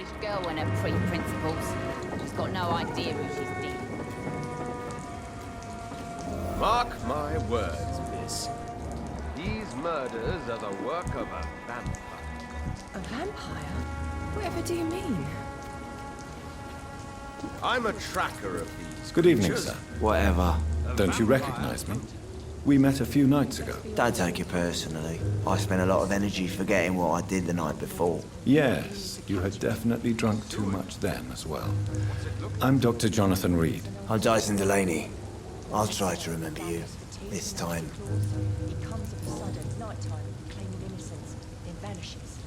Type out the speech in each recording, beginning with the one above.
Average girl and her pre-principles. She's got no idea who she's dealing with. Mark my words, miss. These murders are the work of a vampire. A vampire? Whatever do you mean? I'm a tracker of these. Good evening, creatures. sir. Whatever. Don't you recognize me? We met a few nights ago. Don't take it personally. I spent a lot of energy forgetting what I did the night before. Yes, you had definitely drunk too much then as well. I'm Dr. Jonathan Reed. I'm Dyson Delaney. I'll try to remember you. This time. It comes of a sudden, nighttime, claiming innocence, then vanishes.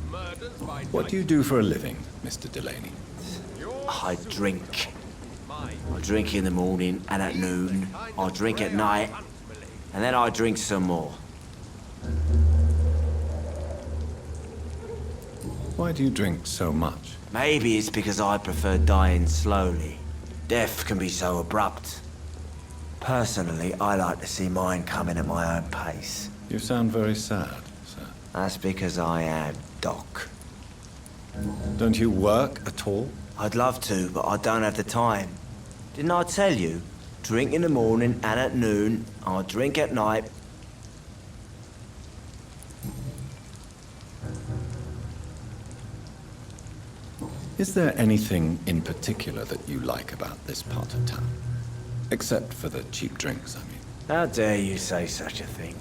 Murders by What do you do for a living, Mr. Delaney? I drink. I drink in the morning and at noon. I drink at night. And then I drink some more. Why do you drink so much? Maybe it's because I prefer dying slowly. Death can be so abrupt. Personally, I like to see mine coming at my own pace. You sound very sad, sir. That's because I am Doc. Don't you work at all? I'd love to, but I don't have the time. Didn't I tell you? Drink in the morning and at noon. I drink at night. Is there anything in particular that you like about this part of town? Except for the cheap drinks, I mean. How dare you say such a thing?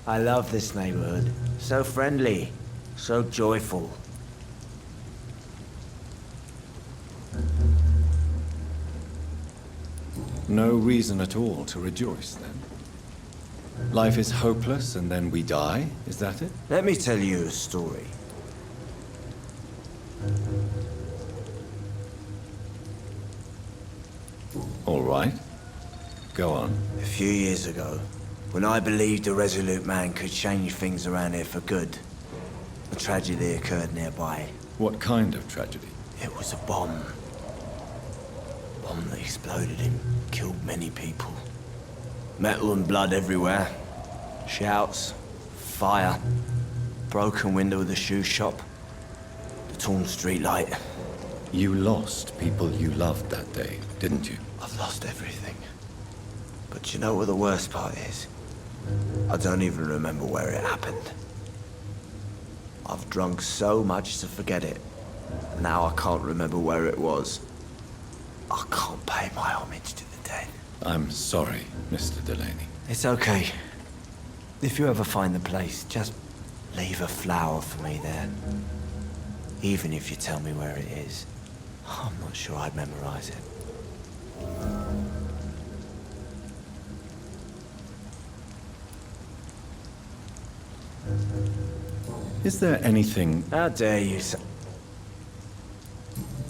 I love this neighborhood. So friendly. So joyful. No reason at all to rejoice, then? Life is hopeless and then we die, is that it? Let me tell you a story. All right. Go on. A few years ago, when I believed a resolute man could change things around here for good, a tragedy occurred nearby. What kind of tragedy? It was a bomb. Bomb that exploded and killed many people. Metal and blood everywhere. Shouts, fire, broken window of the shoe shop, the torn street light. You lost people you loved that day, didn't you? I've lost everything. But you know what the worst part is? I don't even remember where it happened. I've drunk so much to forget it. Now I can't remember where it was. I can't pay my homage to the dead. I'm sorry, Mr. Delaney. It's okay. If you ever find the place, just leave a flower for me there. Even if you tell me where it is. I'm not sure I'd memorize it. Is there anything... How dare you say...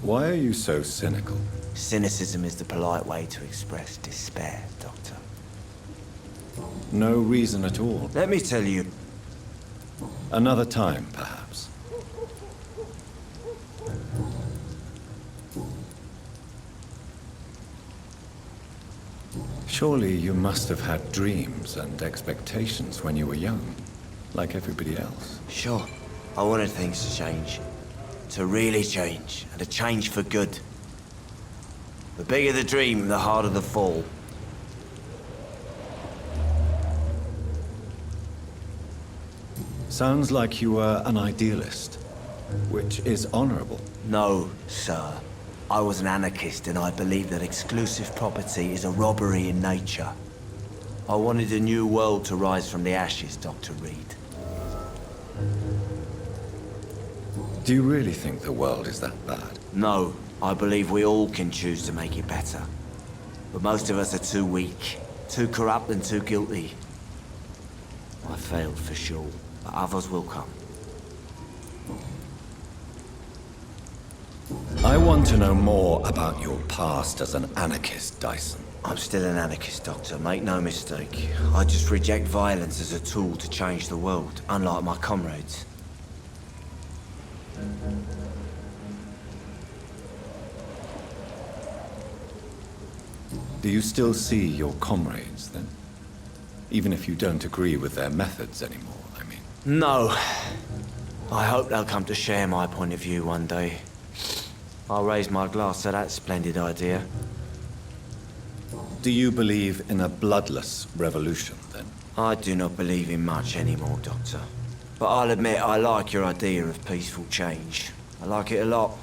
Why are you so cynical? Cynicism is the polite way to express despair, Doctor. No reason at all. Let me tell you... Another time, perhaps. Surely you must have had dreams and expectations when you were young, like everybody else. Sure, I wanted things to change. To really change, and to change for good. The bigger the dream, the harder the fall. Sounds like you were an idealist, which is honorable. No, sir. I was an anarchist and I believed that exclusive property is a robbery in nature. I wanted a new world to rise from the ashes, Dr. Reed. Do you really think the world is that bad? No, I believe we all can choose to make it better. But most of us are too weak, too corrupt and too guilty. I failed for sure, but others will come. I want to know more about your past as an anarchist, Dyson. I'm still an anarchist, Doctor, make no mistake. I just reject violence as a tool to change the world, unlike my comrades. Do you still see your comrades, then? Even if you don't agree with their methods anymore, I mean. No. I hope they'll come to share my point of view one day. I'll raise my glass to that splendid idea. Do you believe in a bloodless revolution, then? I do not believe in much anymore, Doctor. But I'll admit I like your idea of peaceful change. I like it a lot.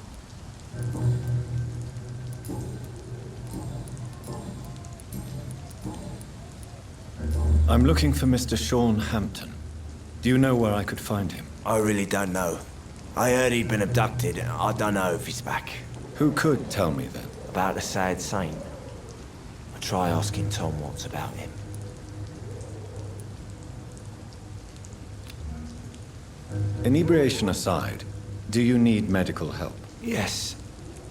I'm looking for Mr. Sean Hampton. Do you know where I could find him? I really don't know. I heard he'd been abducted, and I don't know if he's back. Who could tell me then? About the sad saint. I'll try asking Tom what's about him. Inebriation aside, do you need medical help? Yes.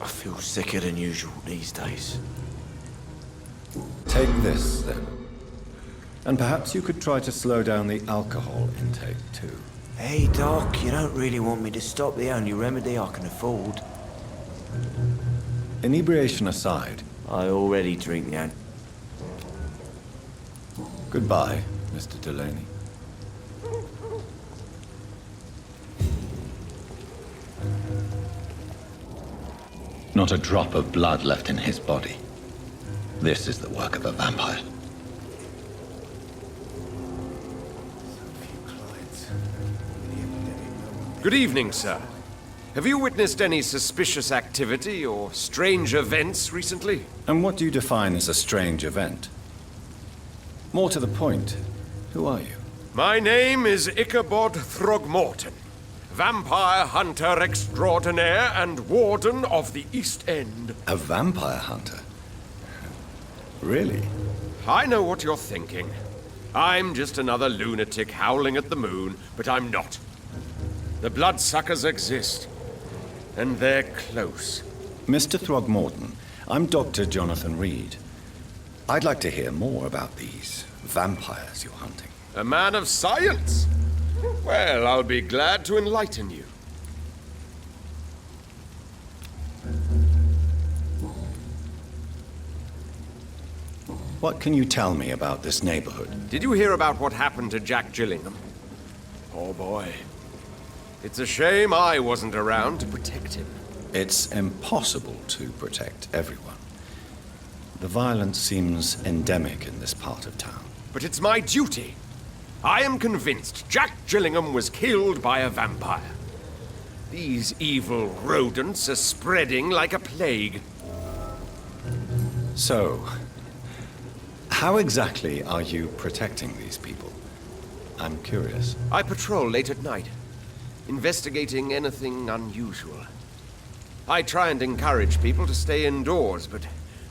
I feel sicker than usual these days. Take this, then. And perhaps you could try to slow down the alcohol intake, too. Hey, Doc, you don't really want me to stop the only remedy I can afford. Inebriation aside, I already drink the goodbye, Mr. Delaney. Not a drop of blood left in his body. This is the work of a vampire. Good evening, sir. Have you witnessed any suspicious activity or strange events recently? And what do you define as a strange event? More to the point, who are you? My name is Ichabod Throgmorton, vampire hunter extraordinaire and warden of the East End. A vampire hunter? Really? I know what you're thinking. I'm just another lunatic howling at the moon, but I'm not. The bloodsuckers exist, and they're close. Mr. Throgmorton, I'm Dr. Jonathan Reed. I'd like to hear more about these vampires you're hunting. A man of science? Well, I'll be glad to enlighten you. What can you tell me about this neighborhood? Did you hear about what happened to Jack Gillingham? Poor boy. It's a shame I wasn't around to protect him. It's impossible to protect everyone. The violence seems endemic in this part of town. But it's my duty. I am convinced Jack Gillingham was killed by a vampire. These evil rodents are spreading like a plague. So, how exactly are you protecting these people? I'm curious. I patrol late at night, investigating anything unusual. I try and encourage people to stay indoors, but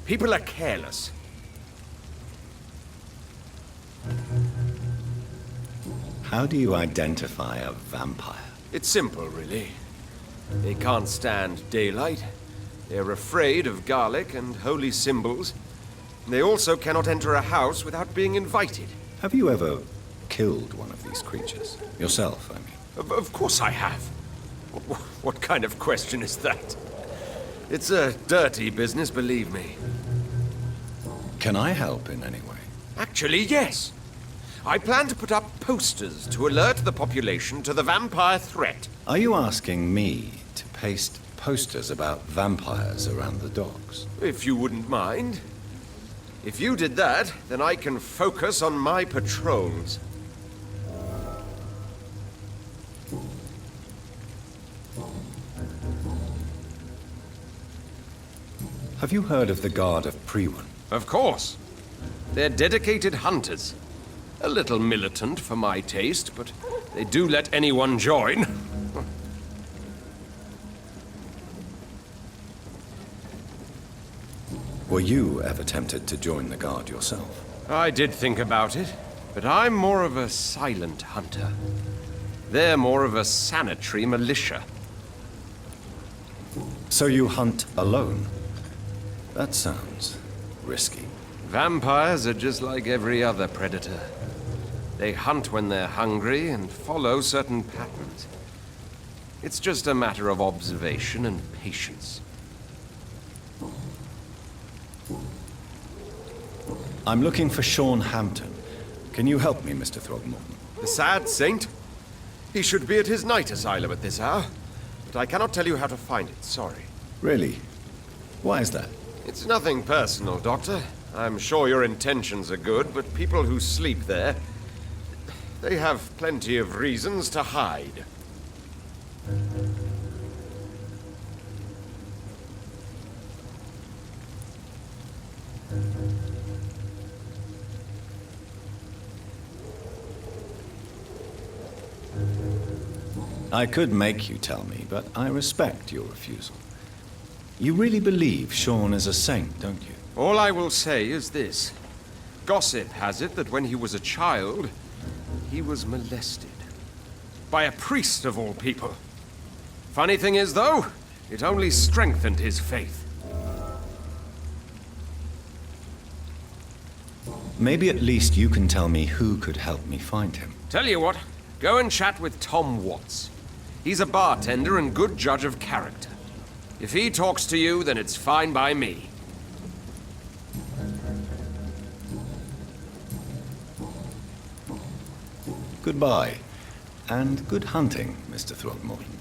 people are careless. How do you identify a vampire? It's simple, really. They can't stand daylight. They're afraid of garlic and holy symbols. They also cannot enter a house without being invited. Have you ever killed one of these creatures? Yourself, I mean. Of course I have. What kind of question is that? It's a dirty business, believe me. Can I help in any way? Actually, yes. I plan to put up posters to alert the population to the vampire threat. Are you asking me to paste posters about vampires around the docks? If you wouldn't mind. If you did that, then I can focus on my patrols. Have you heard of the Guard of Priwen? Of course. They're dedicated hunters. A little militant for my taste, but they do let anyone join. Were you ever tempted to join the Guard yourself? I did think about it, but I'm more of a silent hunter. They're more of a sanitary militia. So you hunt alone? That sounds risky. Vampires are just like every other predator. They hunt when they're hungry and follow certain patterns. It's just a matter of observation and patience. I'm looking for Sean Hampton. Can you help me, Mr. Throgmorton? The sad saint? He should be at his night asylum at this hour, but I cannot tell you how to find it, sorry. Really? Why is that? It's nothing personal, Doctor. I'm sure your intentions are good, but people who sleep there, they have plenty of reasons to hide. I could make you tell me, but I respect your refusal. You really believe Sean is a saint, don't you? All I will say is this. Gossip has it that when he was a child, he was molested. By a priest of all people. Funny thing is, though, it only strengthened his faith. Maybe at least you can tell me who could help me find him. Tell you what, go and chat with Tom Watts. He's a bartender and good judge of character. If he talks to you, then it's fine by me. Goodbye, and good hunting, Mr. Throckmorton.